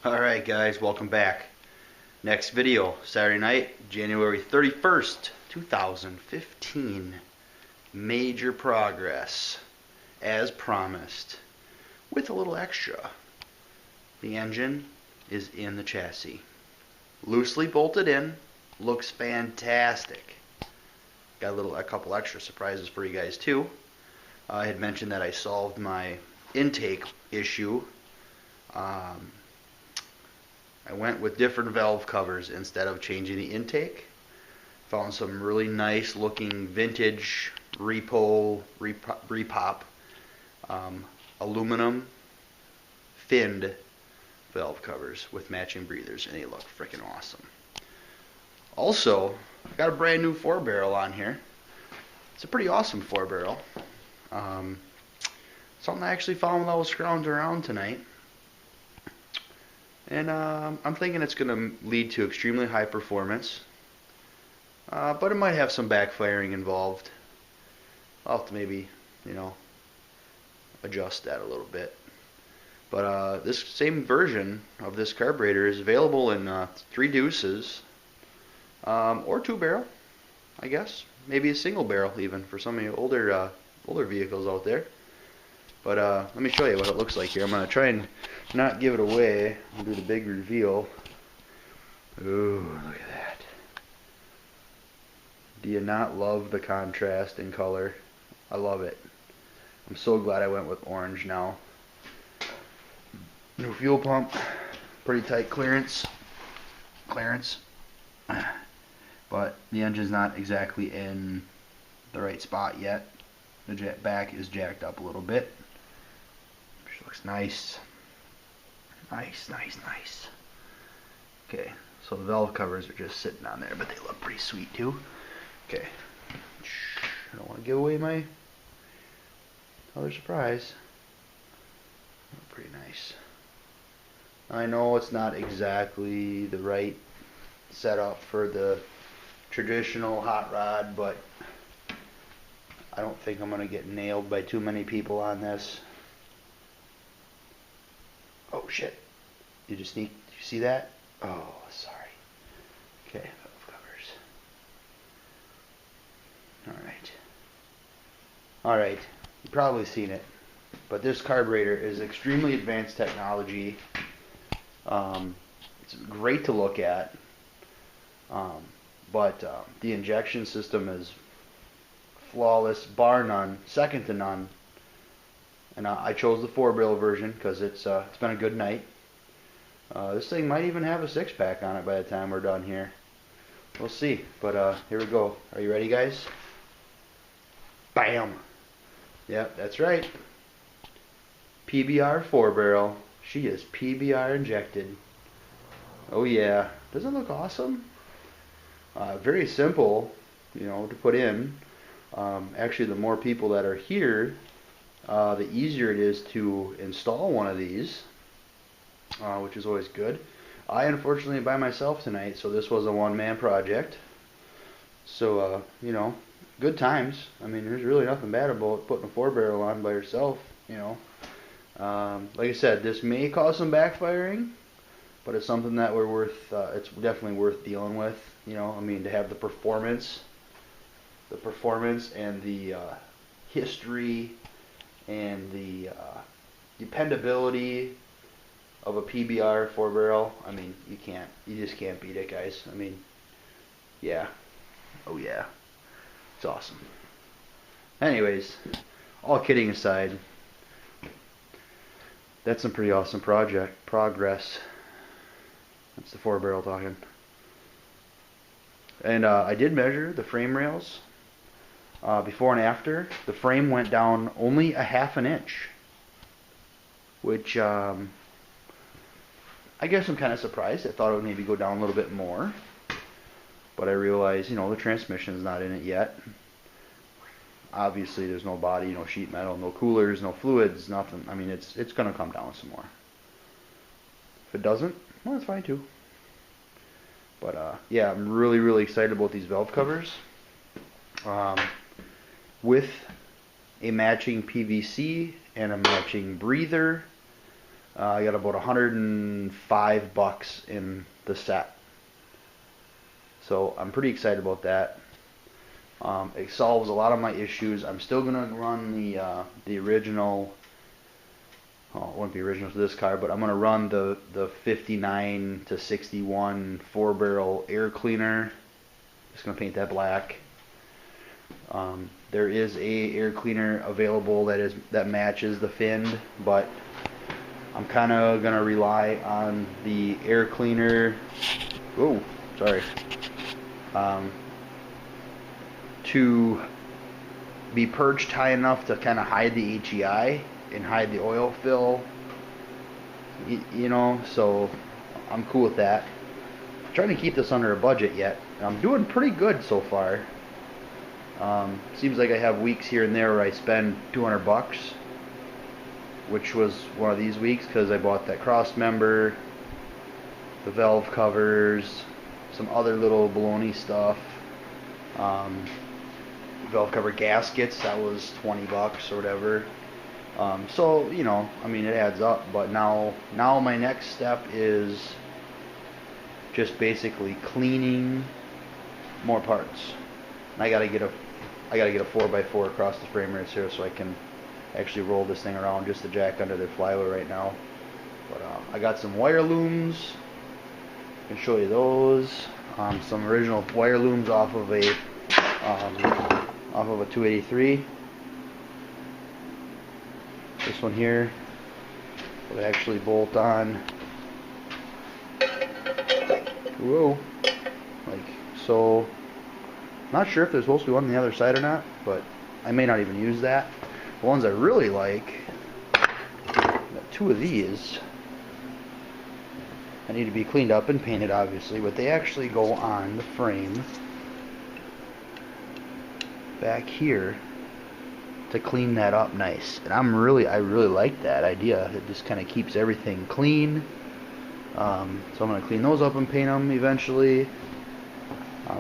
Alright guys, welcome back. Next video, Saturday night, January 31st, 2015. Major progress, as promised, with a little extra. The engine is in the chassis. Loosely bolted in, looks fantastic. Got a couple extra surprises for you guys too. I had mentioned that I solved my intake issue. I went with different valve covers instead of changing the intake. Found some really nice looking vintage repop aluminum finned valve covers with matching breathers, and they look freaking awesome. Also, I got a brand new 4-barrel on here. It's a pretty awesome 4-barrel. Something I actually found while I was scrounging around tonight. And I'm thinking it's going to lead to extremely high performance, but it might have some backfiring involved. I'll have to maybe, adjust that a little bit. But this same version of this carburetor is available in 3 deuces, or 2-barrel, I guess. Maybe a single barrel even for some of you older vehicles out there. But let me show you what it looks like here. I'm going to try and not give it away. I'll do the big reveal. Ooh, look at that. Do you not love the contrast in color? I love it. I'm so glad I went with orange now. New fuel pump. Pretty tight clearance. But the engine's not exactly in the right spot yet. The back is jacked up a little bit. Looks nice. Nice. Okay, so the valve covers are just sitting on there, but they look pretty sweet too. Okay, I don't want to give away my other surprise. Pretty nice. I know it's not exactly the right setup for the traditional hot rod, but I don't think I'm going to get nailed by too many people on this. Oh shit. Did you see that? Oh, sorry. Okay, valve covers. Alright. You've probably seen it. But this carburetor is extremely advanced technology. It's great to look at. But the injection system is flawless, bar none, second to none. And I chose the 4-barrel version because it's been a good night. This thing might even have a 6-pack on it by the time we're done here. We'll see. But here we go. Are you ready, guys? Bam! Yep, that's right. PBR 4-barrel. She is PBR injected. Oh yeah. Doesn't it look awesome? Very simple, to put in. Actually, the more people that are here, the easier it is to install one of these, which is always good. I unfortunately am by myself tonight, so this was a one-man project. So, good times. I mean, there's really nothing bad about putting a 4-barrel on by yourself, Like I said, this may cause some backfiring, but it's something that it's definitely worth dealing with, I mean, to have the performance and the history and the dependability of a PBR 4-barrel. I mean, you just can't beat it, guys. I mean, yeah. Oh yeah. It's awesome. Anyways, all kidding aside, that's some pretty awesome progress. That's the 4-barrel talking. And I did measure the frame rails. Before and after, the frame went down only a ½ an inch, which I guess I'm kind of surprised. I thought it would maybe go down a little bit more, but I realized, the transmission's not in it yet. Obviously, there's no body, no sheet metal, no coolers, no fluids, nothing. I mean, it's going to come down some more. If it doesn't, well, it's fine too. But yeah, I'm really excited about these valve covers. With a matching PVC and a matching breather, I got about $105 in the set. So I'm pretty excited about that. It solves a lot of my issues. I'm still gonna run the original. Oh, it wouldn't be original to this car, but I'm gonna run the 59 to 61 4-barrel air cleaner. Just gonna paint that black. There is a air cleaner available that matches the Find, but I'm kind of gonna rely on the air cleaner. Oh, sorry. To be perched high enough to kind of hide the HEI and hide the oil fill, you know, so I'm cool with that. I'm trying to keep this under a budget yet. I'm doing pretty good so far. Seems like I have weeks here and there where I spend $200, which was one of these weeks because I bought that cross member, the valve covers, some other little baloney stuff. Valve cover gaskets, that was $20 or whatever. So, you know, I mean, it adds up. But now my next step is just basically cleaning more parts. And I gotta get a 4x4 across the frame rails here so I can actually roll this thing around just to jack under the flywheel right now. But I got some wire looms. I can show you those. Some original wire looms off of a 283. This one here would actually bolt on. Whoa, like so. Not sure if there's supposed to be one on the other side or not, but I may not even use that. The ones I really like, got two of these. I need to be cleaned up and painted, obviously, but they actually go on the frame back here to clean that up nice. And I really like that idea. It just kind of keeps everything clean. So I'm going to clean those up and paint them eventually.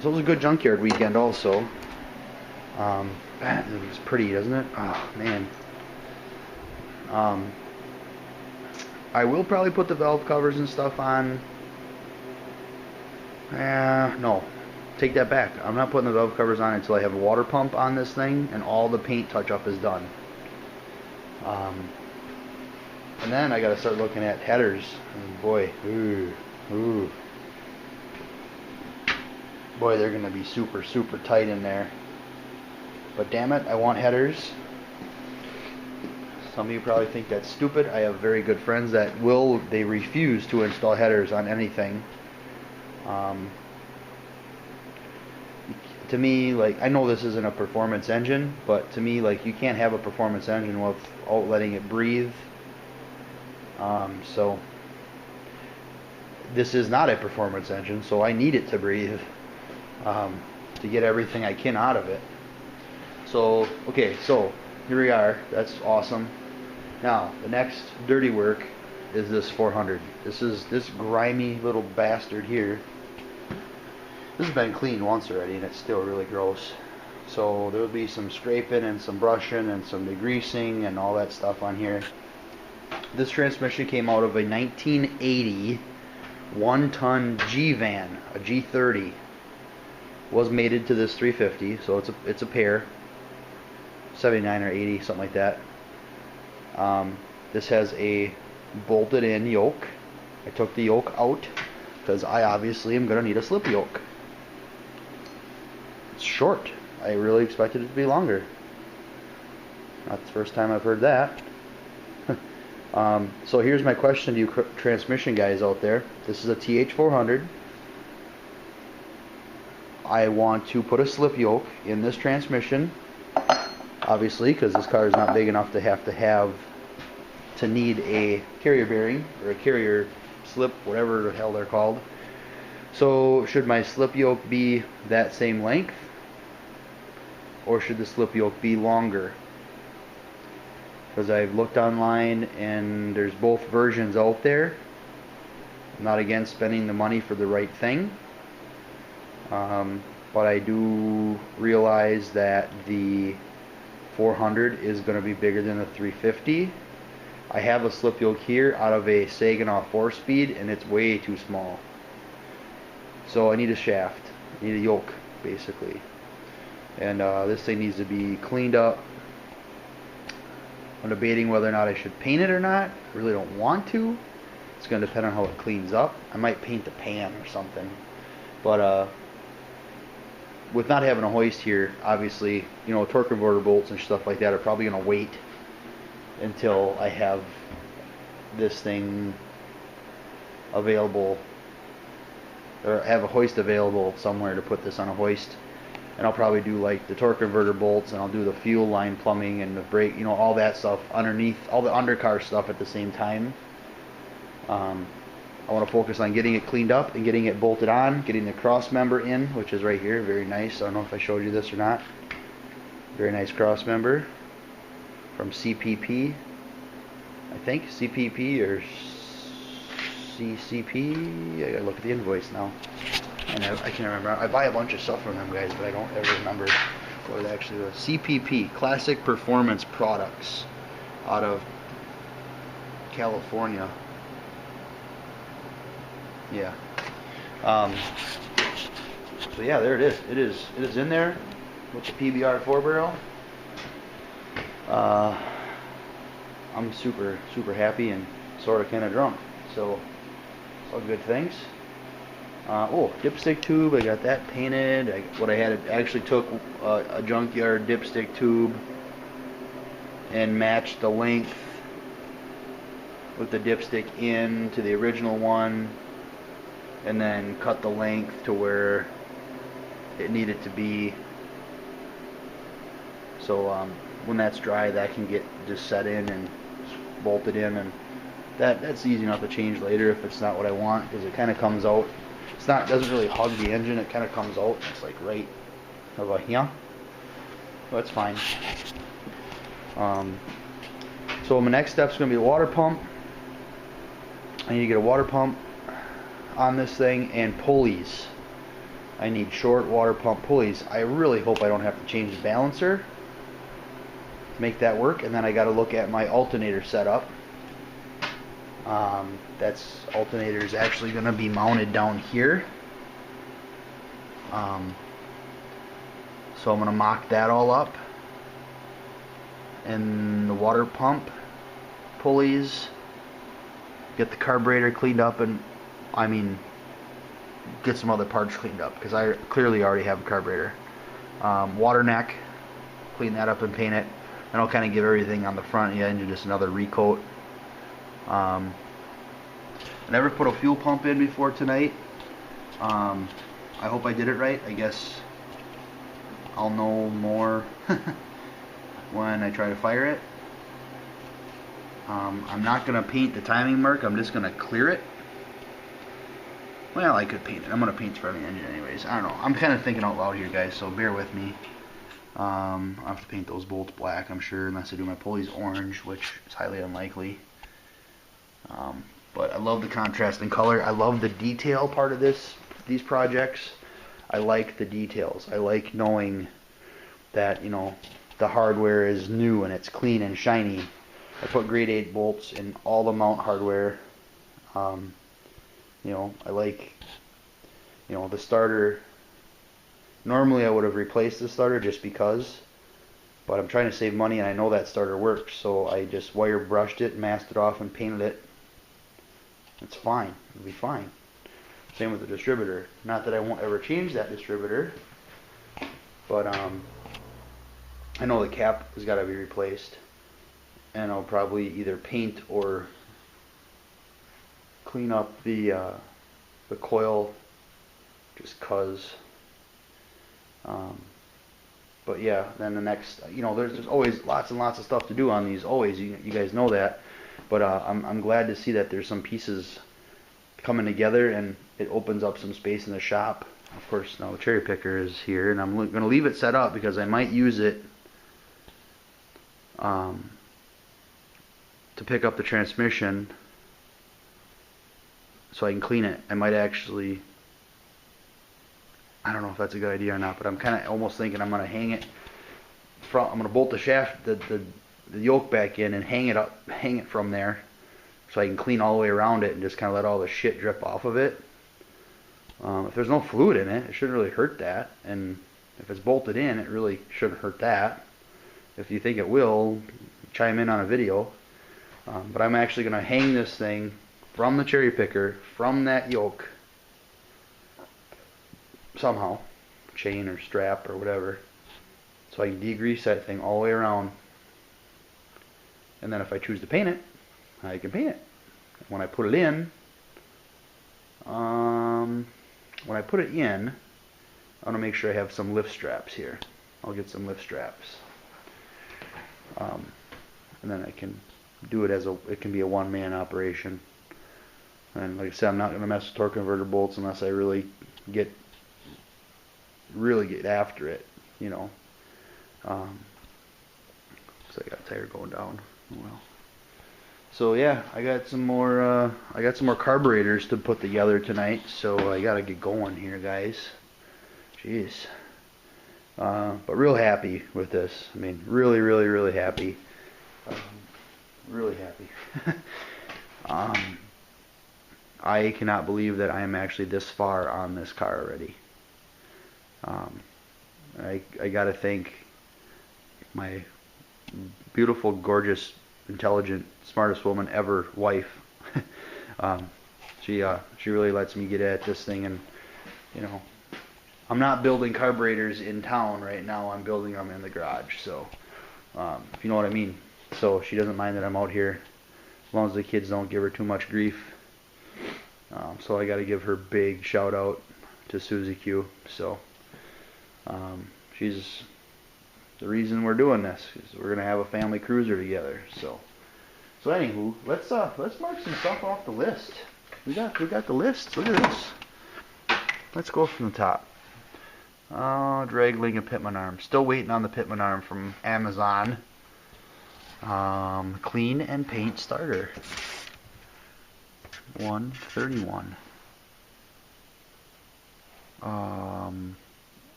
So it was a good junkyard weekend also. It looks pretty, doesn't it? Oh, man. I will probably put the valve covers and stuff on. No. Take that back. I'm not putting the valve covers on until I have a water pump on this thing and all the paint touch-up is done. And then I got to start looking at headers. And boy, boy, they're going to be super tight in there. But damn it, I want headers. Some of you probably think that's stupid. I have very good friends that they refuse to install headers on anything. To me, like, I know this isn't a performance engine, but to me, like, you can't have a performance engine without letting it breathe. So this is not a performance engine, so I need it to breathe to get everything I can out of it. So, okay, so here we are. That's awesome. Now, the next dirty work is this 400. This grimy little bastard here. This has been cleaned once already, and it's still really gross. So there will be some scraping and some brushing and some degreasing and all that stuff on here. This transmission came out of a 1980 one-ton G-van, a G30. Was mated to this 350, so it's a pair. 79 or 80, something like that. This has a bolted-in yoke. I took the yoke out because I obviously am going to need a slip yoke. It's short. I really expected it to be longer. Not the first time I've heard that. So here's my question to you transmission guys out there. This is a TH400. I want to put a slip yoke in this transmission, obviously, because this car is not big enough to need a carrier bearing or a carrier slip, whatever the hell they're called. So should my slip yoke be that same length, or should the slip yoke be longer? Because I've looked online and there's both versions out there. I'm not against spending the money for the right thing, but I do realize that the 400 is going to be bigger than the 350, I have a slip yoke here out of a Saginaw 4-speed, and it's way too small. So I need a shaft. I need a yoke, basically. And this thing needs to be cleaned up. I'm debating whether or not I should paint it or not. I really don't want to. It's going to depend on how it cleans up. I might paint the pan or something. But with not having a hoist here, obviously, you know, torque converter bolts and stuff like that are probably going to wait until I have this thing available, or have a hoist available somewhere to put this on a hoist. And I'll probably do like the torque converter bolts, and I'll do the fuel line plumbing and the brake, you know, all that stuff underneath, all the undercar stuff at the same time. I want to focus on getting it cleaned up and getting it bolted on, getting the cross member in, which is right here, very nice. I don't know if I showed you this or not. Very nice cross member from CPP, I think, CPP or CCP. I gotta look at the invoice now. And I can't remember. I buy a bunch of stuff from them guys, but I don't ever remember what it actually was. CPP, Classic Performance Products, out of California. Yeah. So yeah, there it is. It is in there with the PBR 4-barrel. I'm super happy and sort of kind of drunk. So it's all good things. Oh, dipstick tube. I got that painted. What I had, actually took a junkyard dipstick tube and matched the length with the dipstick in to the original one, and then cut the length to where it needed to be. So when that's dry, that can get just set in and bolted in, and that's easy enough to change later if it's not what I want, because it kind of comes out. It's not, doesn't really hug the engine. It kind of comes out. It's like right over here. So that's fine. So my next step is going to be a water pump. I need to get a water pump on this thing, and pulleys. I need short water pump pulleys. I really hope I don't have to change the balancer to make that work. And then I got to look at my alternator setup. That's alternator is actually going to be mounted down here. So I'm going to mock that all up. And the water pump pulleys, get the carburetor cleaned up, and get some other parts cleaned up, because I clearly already have a carburetor. Water neck, clean that up and paint it, and I'll kind of give everything on the front of the engine just another recoat. I never put a fuel pump in before tonight. I hope I did it right. I guess I'll know more when I try to fire it. I'm not going to paint the timing mark. I'm just going to clear it. Well, I could paint it. I'm going to paint the front of the engine anyways. I don't know. I'm kind of thinking out loud here, guys, so bear with me. I'll have to paint those bolts black, I'm sure, unless I do my pulleys orange, which is highly unlikely. But I love the contrast in color. I love the detail part of these projects. I like the details. I like knowing that, you know, the hardware is new and it's clean and shiny. I put grade 8 bolts in all the mount hardware. You know, I like, you know, the starter. Normally I would have replaced the starter just because, but I'm trying to save money and I know that starter works, so I just wire brushed it, masked it off, and painted it. It's fine. It'll be fine. Same with the distributor. Not that I won't ever change that distributor, but I know the cap has got to be replaced, and I'll probably either paint or clean up the coil, just cause. But yeah, then the next, you know, there's always lots and lots of stuff to do on these. Always, you guys know that. But I'm glad to see that there's some pieces coming together, and it opens up some space in the shop. Of course, now the cherry picker is here, and I'm going to leave it set up because I might use it to pick up the transmission so I can clean it. I might actually, I don't know if that's a good idea or not, but I'm kind of almost thinking I'm going to hang it I'm going to bolt the shaft, the the yoke back in and hang it from there, so I can clean all the way around it and just kind of let all the shit drip off of it. If there's no fluid in it, it shouldn't really hurt that, and if it's bolted in, it really shouldn't hurt that. If you think it will, chime in on a video. But I'm actually going to hang this thing from the cherry picker, from that yoke, somehow, chain or strap or whatever, so I can degrease that thing all the way around. And then if I choose to paint it, I can paint it. When I put it in, I'm going to make sure I have some lift straps here. I'll get some lift straps. And then I can do it it can be a one-man operation. And like I said, I'm not going to mess with torque converter bolts unless I really get after it, you know. So I got a tire going down. Well, so yeah, I got some more carburetors to put together tonight. So I gotta get going here, guys. Jeez. But real happy with this. I mean, really, really, really happy. Really happy. I cannot believe that I am actually this far on this car already. I gotta thank my beautiful, gorgeous, intelligent, smartest woman ever wife. She really lets me get at this thing, and you know, I'm not building carburetors in town right now. I'm building them in the garage. So if you know what I mean. So she doesn't mind that I'm out here, as long as the kids don't give her too much grief. So I got to give her big shout out to Susie Q. So she's the reason we're doing this, is we're gonna have a family cruiser together. So anywho, let's mark some stuff off the list. We got the list. Look at this. Let's go from the top. Drag link and pitman arm. Still waiting on the pitman arm from Amazon. Clean and paint starter. 131.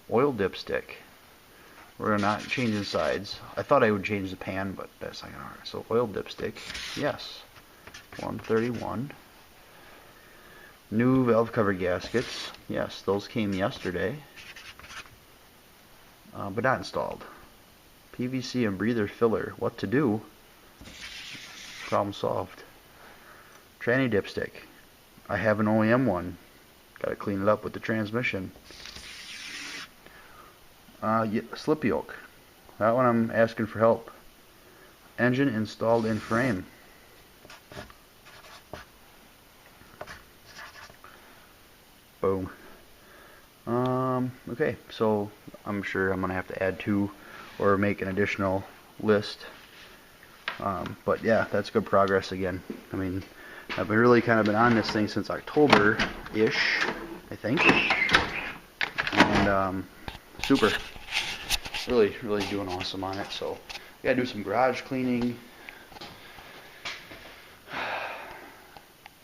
Oil dipstick. We're not changing sides. I thought I would change the pan, but that's not gonna hurt. So oil dipstick, yes. 131. New valve cover gaskets. Yes, those came yesterday, but not installed. PVC and breather filler. What to do? Problem solved. Tranny dipstick. I have an OEM one. Got to clean it up with the transmission. Slip yoke. That one I'm asking for help. Engine installed in frame. Boom. Okay, so I'm sure I'm gonna have to add 2 or make an additional list. But yeah, that's good progress again. I mean, I've really kind of been on this thing since October-ish, I think. And super. Really, really doing awesome on it. So I gotta do some garage cleaning.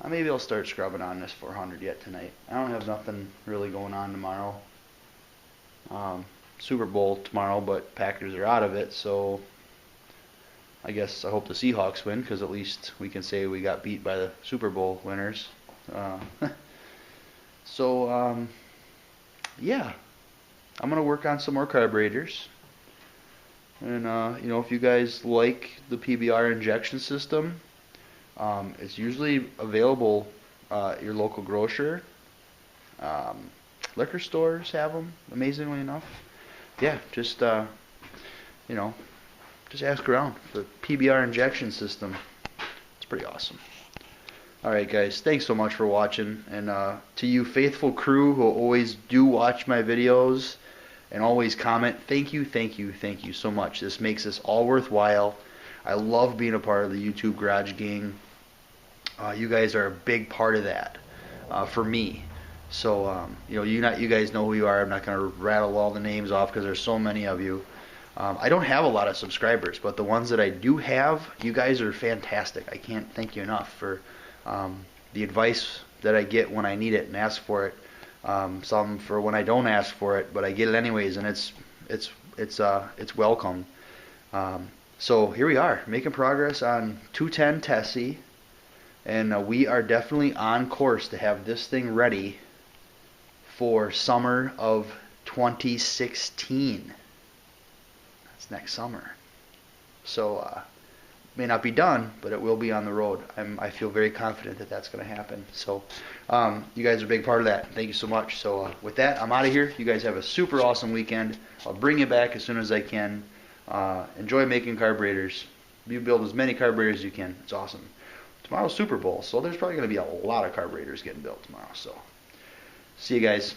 Maybe I'll start scrubbing on this 400 yet tonight. I don't have nothing really going on tomorrow. Super Bowl tomorrow, but Packers are out of it, so I guess I hope the Seahawks win, because at least we can say we got beat by the Super Bowl winners. Yeah, I'm gonna work on some more carburetors, and you know, if you guys like the PBR injection system, it's usually available at your local grocer. Liquor stores have them, amazingly enough. Yeah, just you know, just ask around for the PBR injection system. It's pretty awesome. Alright guys, thanks so much for watching, and to you faithful crew who always do watch my videos and always comment, thank you so much. This makes this all worthwhile. I love being a part of the YouTube Garage Gang. You guys are a big part of that for me. So you know, you guys know who you are. I'm not going to rattle all the names off because there's so many of you. I don't have a lot of subscribers, but the ones that I do have, you guys are fantastic. I can't thank you enough for the advice that I get when I need it and ask for it. Some for when I don't ask for it, but I get it anyways, and it's welcome. So here we are, making progress on 210 Tessie, and we are definitely on course to have this thing ready for summer of 2016. That's next summer. So may not be done, but it will be on the road. I feel very confident that that's going to happen. So you guys are a big part of that. Thank you so much. So with that, I'm out of here. You guys have a super awesome weekend. I'll bring you back as soon as I can. Enjoy making carburetors. You build as many carburetors as you can. It's awesome. Tomorrow's Super Bowl, so there's probably going to be a lot of carburetors getting built tomorrow. So see you guys.